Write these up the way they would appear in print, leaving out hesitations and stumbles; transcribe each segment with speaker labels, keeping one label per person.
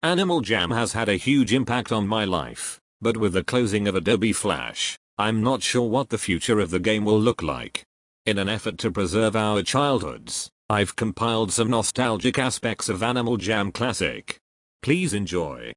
Speaker 1: Animal Jam has had a huge impact on my life, but with the closing of Adobe Flash, I'm not sure what the future of the game will look like. In an effort to preserve our childhoods, I've compiled some nostalgic aspects of Animal Jam Classic. Please enjoy.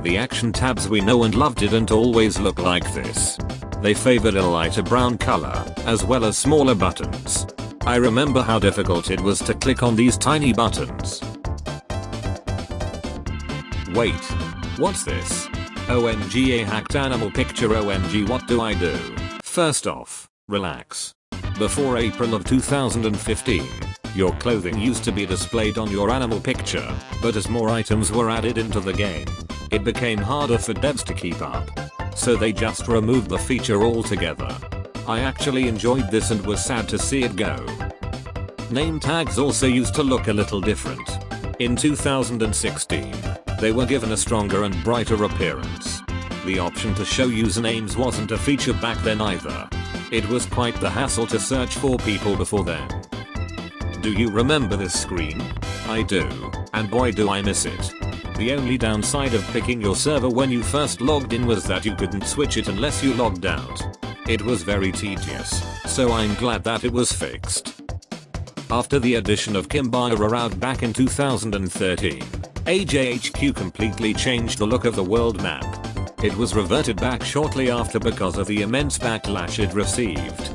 Speaker 1: The action tabs we know and love didn't always look like this. They favored a lighter brown color, as well as smaller buttons. I remember how difficult it was to click on these tiny buttons. Wait. What's this? OMG, a hacked animal picture. OMG, what do I do? First off, relax. Before April of 2015, your clothing used to be displayed on your animal picture, but as more items were added into the game, it became harder for devs to keep up. So they just removed the feature altogether. I actually enjoyed this and was sad to see it go. Name tags also used to look a little different. In 2016, they were given a stronger and brighter appearance. The option to show usernames wasn't a feature back then either. It was quite the hassle to search for people before then. Do you remember this screen? I do, and boy do I miss it. The only downside of picking your server when you first logged in was that you couldn't switch it unless you logged out. It was very tedious, so I'm glad that it was fixed. After the addition of Kimbara out back in 2013, AJHQ completely changed the look of the world map. It was reverted back shortly after because of the immense backlash it received.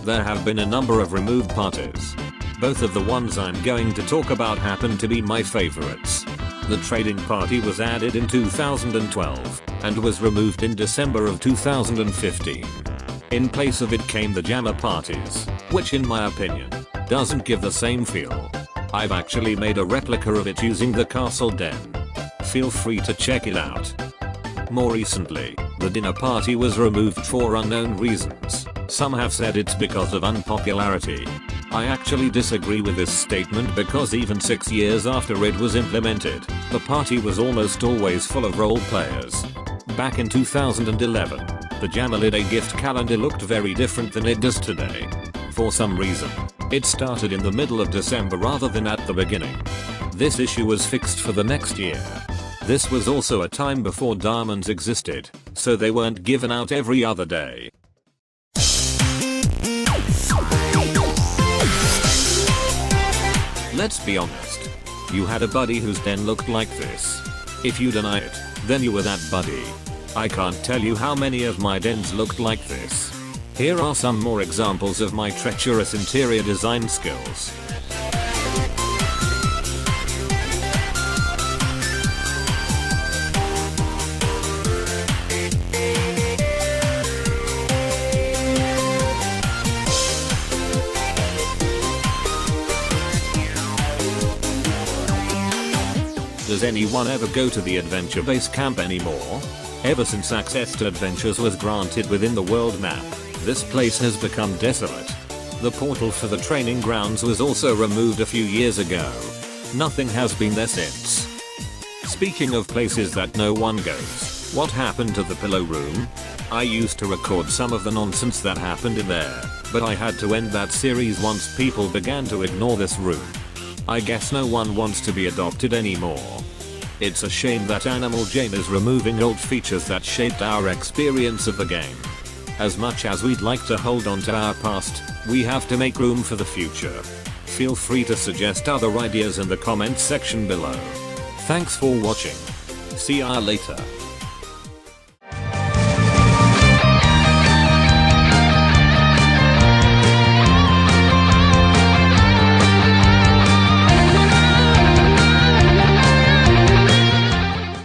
Speaker 1: There have been a number of removed parties. Both of the ones I'm going to talk about happen to be my favorites. The trading party was added in 2012 and was removed in December of 2015. In place of it came the jammer parties, which in my opinion, doesn't give the same feel. I've actually made a replica of it using the castle den. Feel free to check it out. More recently, the dinner party was removed for unknown reasons. Some have said it's because of unpopularity. I actually disagree with this statement because even 6 years after it was implemented, the party was almost always full of role players. Back in 2011, the Jammerliday gift calendar looked very different than it does today. For some reason, it started in the middle of December rather than at the beginning. This issue was fixed for the next year. This was also a time before diamonds existed, so they weren't given out every other day. Let's be honest. You had a buddy whose den looked like this. If you deny it, then you were that buddy. I can't tell you how many of my dens looked like this. Here are some more examples of my treacherous interior design skills. Does anyone ever go to the adventure base camp anymore? Ever since access to adventures was granted within the world map, this place has become desolate. The portal for the training grounds was also removed a few years ago. Nothing has been there since. Speaking of places that no one goes, what happened to the pillow room? I used to record some of the nonsense that happened in there, but I had to end that series once people began to ignore this room. I guess no one wants to be adopted anymore. It's a shame that Animal Jam is removing old features that shaped our experience of the game. As much as we'd like to hold on to our past, we have to make room for the future. Feel free to suggest other ideas in the comments section below. Thanks for watching. See ya later.